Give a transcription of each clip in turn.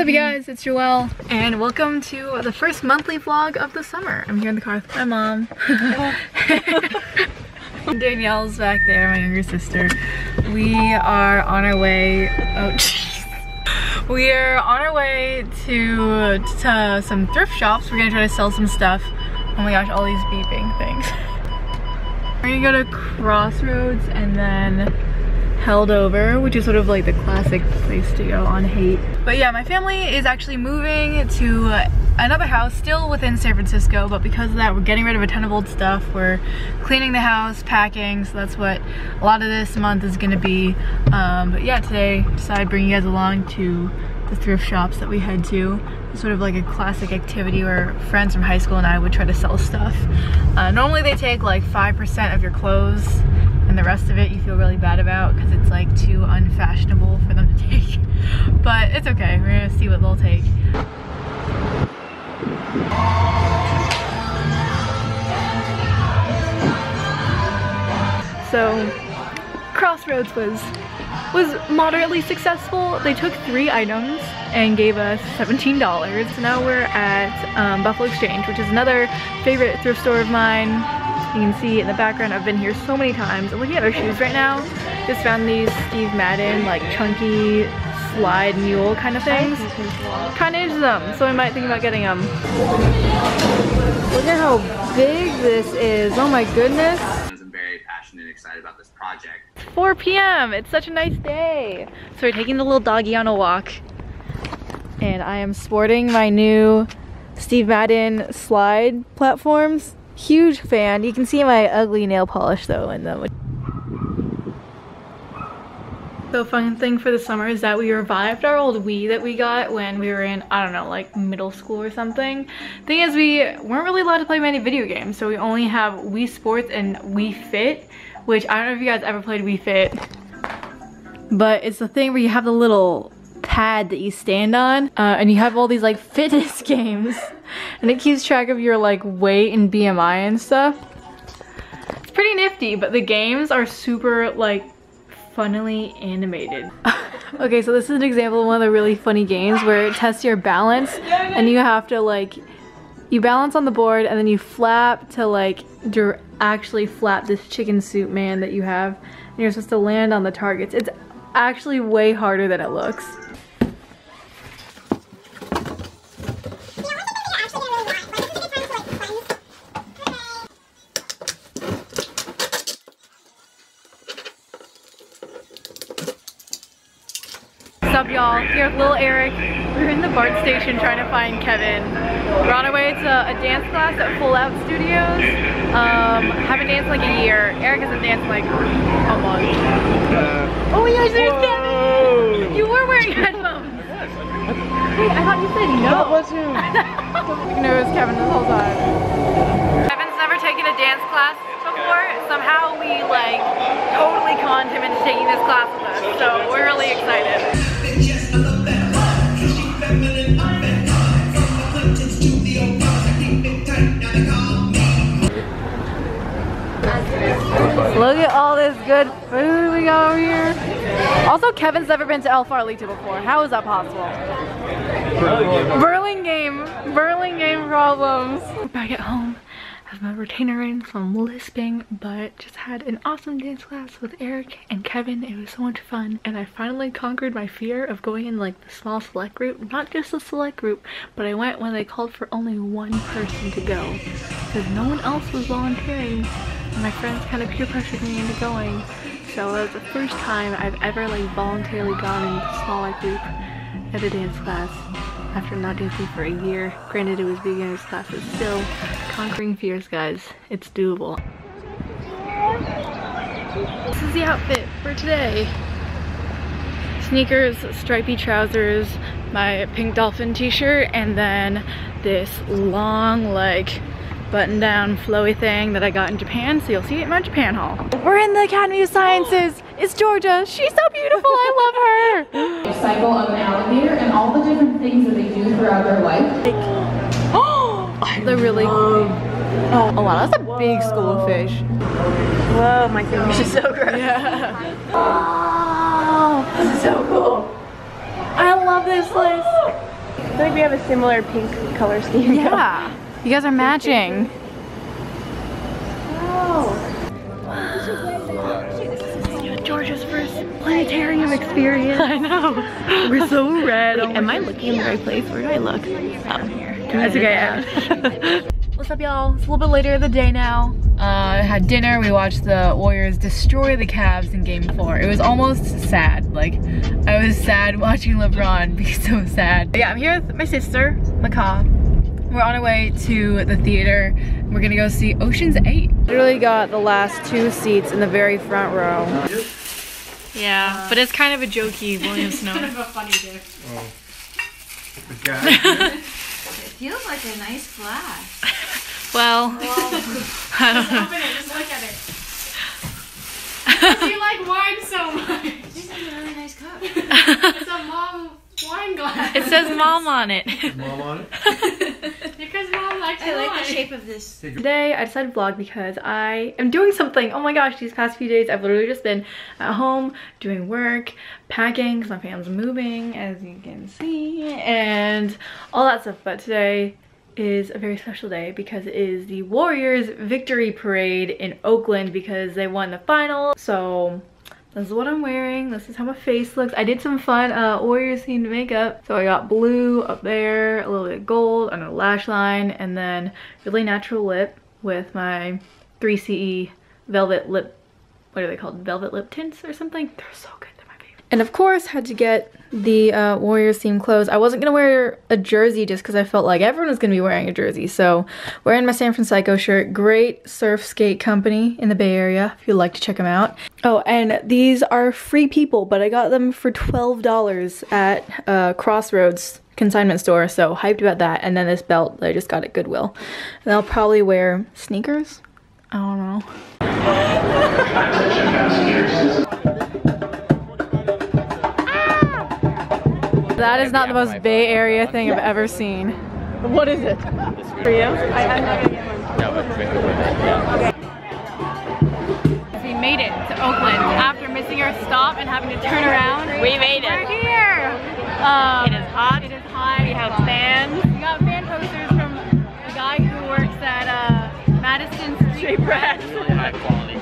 What's up you guys, it's Joelle, and welcome to the first monthly vlog of the summer. I'm here in the car with my mom. Danielle's back there, my younger sister. We are on our way, oh jeez. We are on our way to some thrift shops. We're gonna try to sell some stuff. Oh my gosh, all these beeping things. We're gonna go to Crossroads and then Held Over, which is sort of like the classic place to go on Haight. But yeah, my family is actually moving to another house still within San Francisco, but because of that we're getting rid of a ton of old stuff. We're cleaning the house, packing, so that's what a lot of this month is gonna be. But yeah, today I decided to bring you guys along to the thrift shops that we head to. It's sort of like a classic activity where friends from high school and I would try to sell stuff. Normally they take like 5% of your clothes, and the rest of it you feel really bad about because it's like too unfashionable for them to take. But it's okay, we're gonna see what they'll take. So Crossroads was moderately successful. They took 3 items and gave us $17. So now we're at Buffalo Exchange, which is another favorite thrift store of mine. You can see in the background, I've been here so many times. I'm looking at their shoes right now. Just found these Steve Madden, like chunky slide mule kind of things. Kind of into them, so I might think about getting them. Look at how big this is, oh my goodness. I'm very passionate and excited about this project. It's 4 p.m, it's such a nice day. So we're taking the little doggy on a walk. And I am sporting my new Steve Madden slide platforms. Huge fan. You can see my ugly nail polish though in them. The fun thing for the summer is that we revived our old Wii that we got when we were in, I don't know, like middle school or something. Thing is, we weren't really allowed to play many video games, so we only have Wii Sports and Wii Fit, which I don't know if you guys ever played Wii Fit, but it's the thing where you have the little pad that you stand on, and you have all these like fitness games, and it keeps track of your like weight and BMI and stuff. It's pretty nifty, but the games are super like funnily animated. Okay, so this is an example of one of the really funny games where it tests your balance, and you have to like, you balance on the board and then you flap to like actually flap this chicken soup man that you have, and you're supposed to land on the targets. It's actually way harder than it looks. What's up y'all? Here with little Eric. We're in the BART station trying to find Kevin. We're on our way to a dance class at Full Out Studios. Haven't danced in like a year. Eric hasn't danced in like a month. Oh yes, there's Kevin! You were wearing headphones. Wait, I thought you said no. That was him. You know it was Kevin this whole time. Kevin's never taken a dance class before. Somehow we like totally conned him into taking this class with us. So we're really excited. Look at all this good food we got over here. Also, Kevin's never been to El Farolito before. How is that possible? Burlingame problems. We're back at home. I have my retainer in, so I'm lisping, but just had an awesome dance class with Eric and Kevin. It was so much fun, and I finally conquered my fear of going in like the small select group. Not just the select group, but I went when they called for only one person to go because no one else was volunteering, and my friends kind of peer pressured me into going. So that was the first time I've ever like voluntarily gone in a small group at a dance class after not dancing for a year. Granted, it was beginner's class, but still, conquering fears, guys. It's doable. This is the outfit for today. Sneakers, stripy trousers, my pink dolphin t-shirt, and then this long like button-down flowy thing that I got in Japan, so you'll see it in my Japan haul. We're in the Academy of Sciences. It's Georgia. She's so beautiful. I love her. Cycle of an alligator and all the different things that they do throughout their life. Like, they're really cool. Oh wow, that's a big school of fish. Whoa, my goodness, is so gross. Yeah. Oh, this is so cool. I love this place. feel like we have a similar pink color scheme. Yeah. You guys are matching. Georgia's first planetarium experience. I know. We're so red. Wait, am I looking in the right place? Where do I look? Oh, here. That's okay, yeah. What's up, y'all? It's a little bit later in the day now. Had dinner. We watched the Warriors destroy the Cavs in Game 4. It was almost sad. Like, I was sad watching LeBron be so sad. But yeah, I'm here with my sister, Macaw. We're on our way to the theater. We're gonna go see Ocean's 8. Literally got the last 2 seats in the very front row. Yeah, but it's kind of a jokey William Snow. It's kind of a funny dick. Oh. It feels like a nice glass. Well, I don't know. Open it, just look at it. You like wine so much. This is a really nice cup. It's a mom wine glass. It says mom on it. Mom on it? Because mom likes I like wine. the shape of this. Today I decided to vlog because I am doing something. Oh my gosh, these past few days I've literally just been at home doing work, packing because my family's moving, as you can see, and all that stuff. But today is a very special day because it is the Warriors victory parade in Oakland because they won the final. So this is what I'm wearing. This is how my face looks. I did some fun Warriors themed makeup. So I got blue up there, a little bit of gold on a lash line, and then really natural lip with my 3CE velvet lip, what are they called? Velvet lip tints or something? They're so good. They're my favorite. And of course, had to get the Warriors themed clothes. I wasn't gonna wear a jersey just because I felt like everyone was gonna be wearing a jersey. So wearing my San Francisco shirt. Great surf skate company in the Bay Area if you'd like to check them out. Oh, and these are Free People, but I got them for $12 at Crossroads consignment store, so hyped about that. And then this belt that I just got at Goodwill. And I'll probably wear sneakers. I don't know. That is not the most Bay Area thing I've ever seen. What is it? For you? I'm not gonna get one. No, but drink it with it. Yeah. We made it to Oakland after missing our stop and having to turn around. We made it. We're here. It is hot. It is hot. We have fans. We got fan posters from the guy who works at Madison Street Press. Really high quality.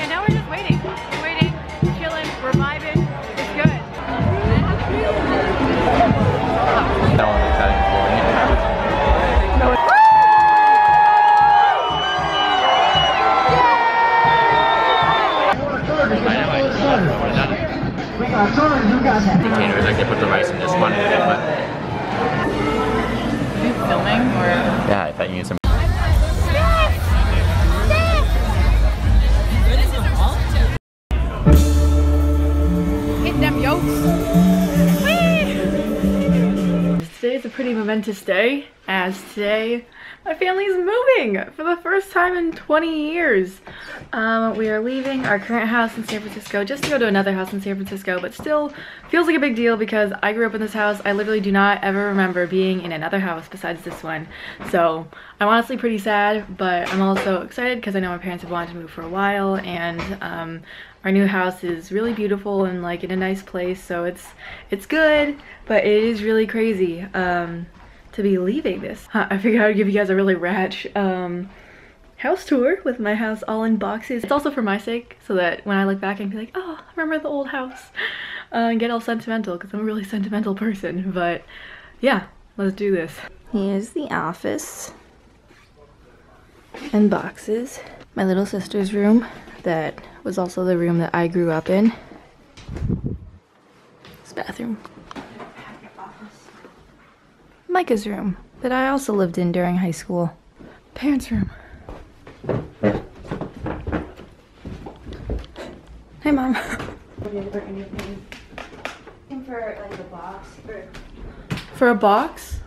And now we're just waiting. We're waiting, chilling, we're vibing. It's good. Containers, like they put the rice in this one and then Are you filming or? yeah, I thought you need some. Hit them yolks. Today is a pretty momentous day, as today my family is moving for the first time in 20 years. We are leaving our current house in San Francisco just to go to another house in San Francisco, but still feels like a big deal because I grew up in this house. I literally do not ever remember being in another house besides this one. So I'm honestly pretty sad, but I'm also excited because I know my parents have wanted to move for a while, and our new house is really beautiful and like in a nice place, so it's good, but it is really crazy to be leaving this. I figured I would give you guys a really ratch house tour with my house all in boxes. It's also for my sake, so that when I look back and be like, oh, I remember the old house, and get all sentimental because I'm a really sentimental person. But yeah, let's do this. Here's the office and boxes. My little sister's room that was also the room that I grew up in. This bathroom. Micah's room that I also lived in during high school. Parents' room. Hey, Mom. For like a box. For a box?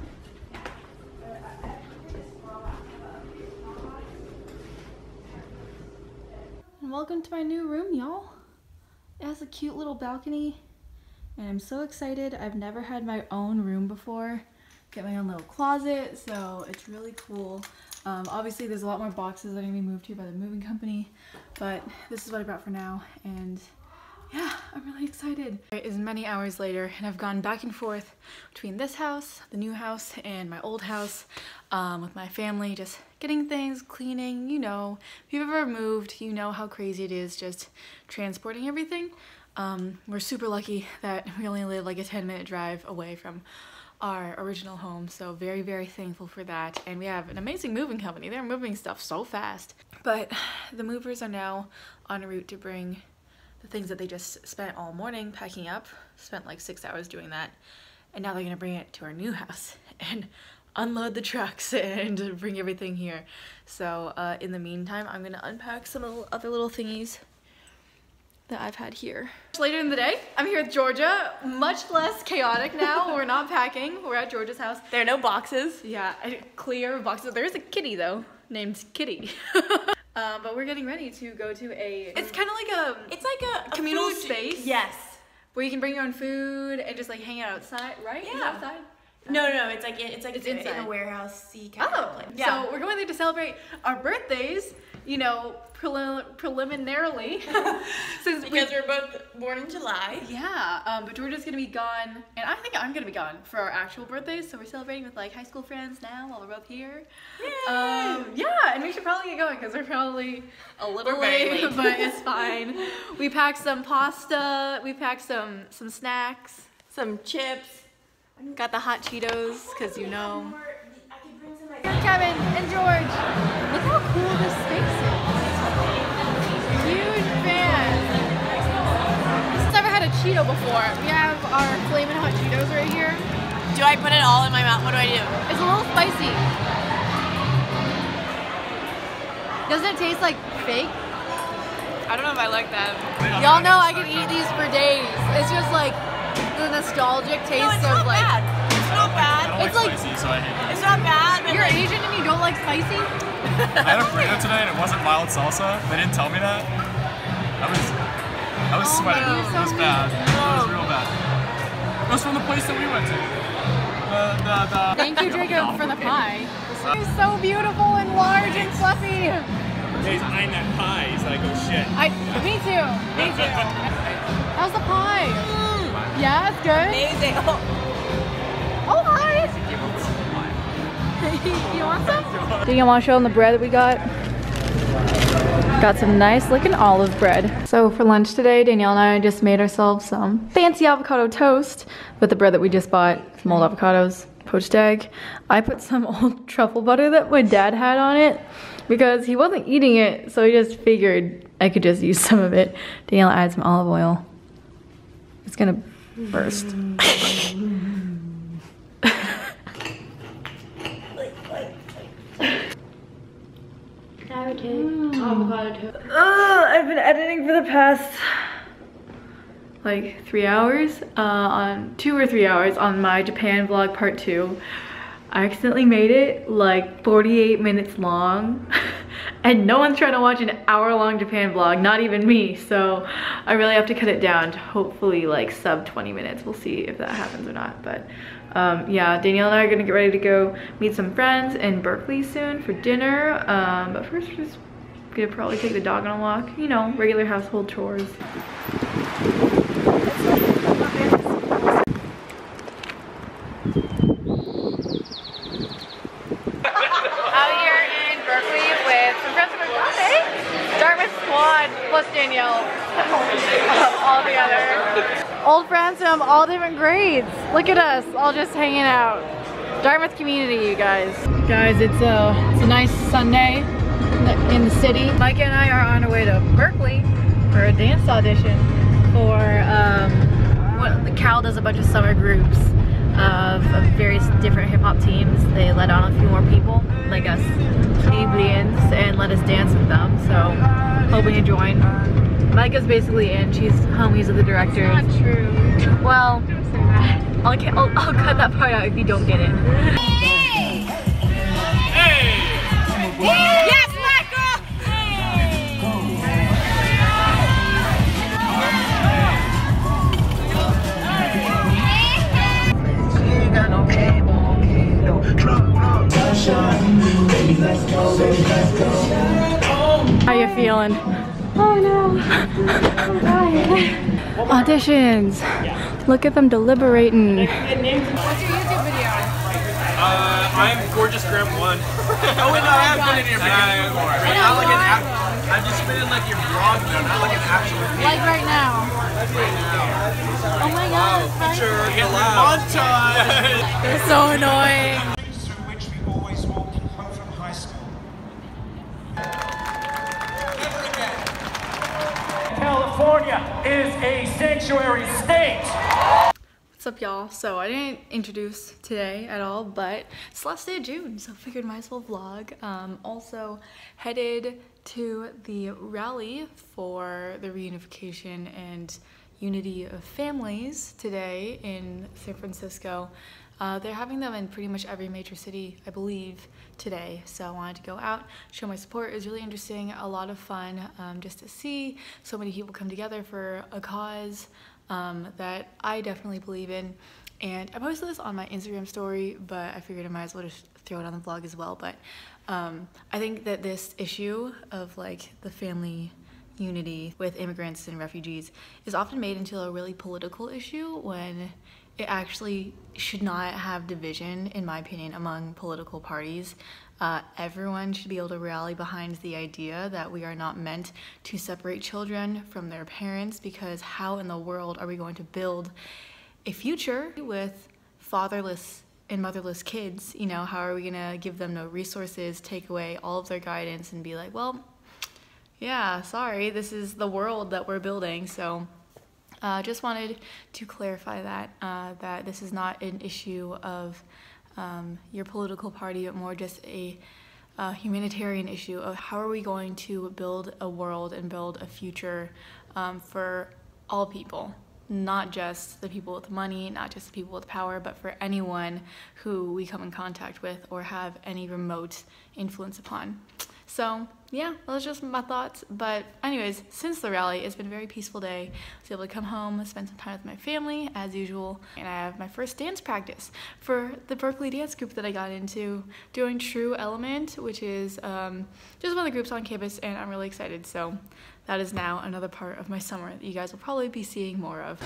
And welcome to my new room, y'all. It has a cute little balcony, and I'm so excited. I've never had my own room before. Get my own little closet, so it's really cool. Obviously there's a lot more boxes that are gonna be moved here by the moving company, but this is what I brought for now, and yeah, I'm really really excited. It is many hours later and I've gone back and forth between this house, the new house, and my old house with my family, just getting things, cleaning, you know. If you've ever moved, you know how crazy it is just transporting everything. We're super lucky that we only live like a 10-minute drive away from our original home, so very, very thankful for that. And we have an amazing moving company. They're moving stuff so fast. But the movers are now en route to bring the things that they just spent all morning packing up, spent like 6 hours doing that, and now they're gonna bring it to our new house and unload the trucks and bring everything here. So in the meantime, I'm gonna unpack some other little thingies that I've had here. Later in the day, I'm here with Georgia. Much less chaotic now. We're not packing. We're at Georgia's house. There are no boxes. Yeah, clear boxes. There is a kitty though, named Kitty. But we're getting ready to go to a, it's kind of like a communal space. Yes. Where you can bring your own food and just like hang out outside, right? Yeah. Is it outside? No, it's like it's inside. in a warehouse-y kind of place. Yeah. So we're going there to celebrate our birthdays, you know, preliminarily. Because we're both born in July. Yeah, but Georgia's gonna be gone, and I think I'm gonna be gone for our actual birthdays, so we're celebrating with like high school friends now while we're both here. Yay! Yeah, and we should probably get going because we're probably a little late, but it's fine. We packed some pasta, we packed some snacks, Some chips. got the hot Cheetos, because you know. I can bring some. Kevin and George, look how cool this space is. Huge fan. I've never had a Cheeto before. We have our flaming hot Cheetos right here. Do I put it all in my mouth? What do I do? It's a little spicy. Doesn't it taste like fake? I don't know if I like that. Y'all know I can eat these for days. It's just like the nostalgic taste of like. Bad. It's not bad. It's like spicy, so I hate it. It's not bad. But you're like, Asian and you don't like spicy? I had a burrito today and it wasn't mild salsa. They didn't tell me that. I was sweating. God, It was bad. It was real bad. It was from the place that we went to. Thank you, Jacob, for the pie. It's so beautiful and large and fluffy. He's eyeing that pie. He's like, oh shit. Me too. Me too. How's the pie? Yeah, it's good. amazing. Oh, hi. You want some? Danielle, want to show them the bread that we got? Got some nice looking olive bread. So for lunch today, Danielle and I just made ourselves some fancy avocado toast with the bread that we just bought, some old avocados, poached egg. I put some old truffle butter that my dad had on it because he wasn't eating it, so he just figured I could just use some of it. Danielle added some olive oil. It's gonna burst. I've been editing for the past like 3 hours, on 2 or 3 hours on my Japan vlog part 2. I accidentally made it like 48 minutes long and no one's trying to watch an hour-long Japan vlog, not even me, so I really have to cut it down to hopefully like sub 20 minutes. We'll see if that happens or not, but yeah, Danielle and I are gonna get ready to go meet some friends in Berkeley soon for dinner, but first we're just gonna probably take the dog on a walk, you know, regular household chores. Out here in Berkeley with some friends from my birthday. Dartmouth squad plus Danielle. All together. Old friends from all different grades. Look at us, all just hanging out. Dartmouth community, you guys. Guys, it's a nice Sunday in the city. Mike and I are on our way to Berkeley for a dance audition for Cal does a bunch of summer groups of various different hip-hop teams. They let on a few more people like us plebeians and let us dance with them, so hoping to join. Micah's basically in. She's homies with the director. That's not true. Well, I'll cut that part out if you don't get in. Hey! Yes, Michael! How you feeling? Oh no, I'm dying. Auditions. Look at them deliberating. What's your YouTube video? I'm Gorgeous Graham 1. Oh wait, no, I have been in your video before. Not like I've just been in like your vlog though, not like an actual video. Like right now. Oh my god. Picture montage. They're so annoying. Through which we always walked home from high school. Never again. California is a sanctuary state. What's up, y'all? So I didn't introduce today at all, but it's the last day of June, so I figured might as well vlog. Also headed to the rally for the reunification and unity of families today in San Francisco. They're having them in pretty much every major city, I believe, today. So I wanted to go out, show my support. It was really interesting, a lot of fun, just to see so many people come together for a cause that I definitely believe in. And I posted this on my Instagram story, but I figured I might as well just throw it on the vlog as well. But I think that this issue of like the family unity with immigrants and refugees is often made into a really political issue when it actually should not have division, in my opinion, among political parties. Everyone should be able to rally behind the idea that we are not meant to separate children from their parents, because how in the world are we going to build a future with fatherless and motherless kids? You know, how are we gonna give them no resources, take away all of their guidance and be like, well, yeah, sorry, this is the world that we're building. So just wanted to clarify that, that this is not an issue of your political party, but more just a humanitarian issue of how are we going to build a world and build a future for all people, not just the people with money, not just the people with power, but for anyone who we come in contact with or have any remote influence upon. So yeah, those are just my thoughts. But anyways, since the rally, it's been a very peaceful day. I was able to come home, spend some time with my family as usual, and I have my first dance practice for the Berkeley dance group that I got into, doing True Element, which is just one of the groups on campus, and I'm really excited. So that is now another part of my summer that you guys will probably be seeing more of.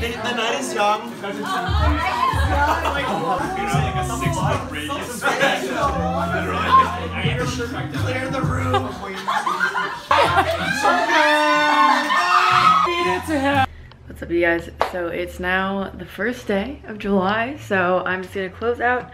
The night is young. Clear the room. What's up, you guys? So it's now the first day of July, so I'm just gonna close out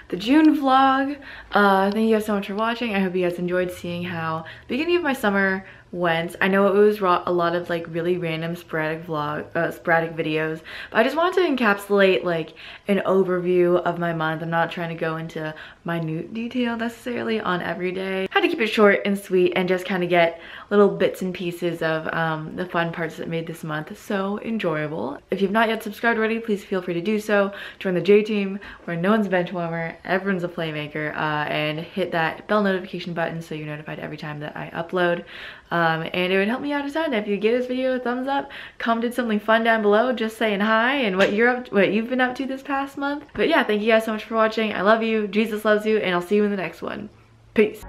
the June vlog. Thank you guys so much for watching. I hope you guys enjoyed seeing how the beginning of my summer went. I know it was a lot of like really random sporadic videos, but I just wanted to encapsulate like an overview of my month. I'm not trying to go into minute detail necessarily on every day. I had to keep it short and sweet and just kind of get little bits and pieces of the fun parts that made this month so enjoyable. If you've not yet subscribed already, please feel free to do so. Join the J team where no one's a bench warmer, everyone's a playmaker, and hit that bell notification button so you're notified every time that I upload. And it would help me out a ton if you give this video a thumbs up, commented something fun down below, just saying hi and what you've been up to this past month. But yeah, thank you guys so much for watching. I love you, Jesus loves you, and I'll see you in the next one. Peace.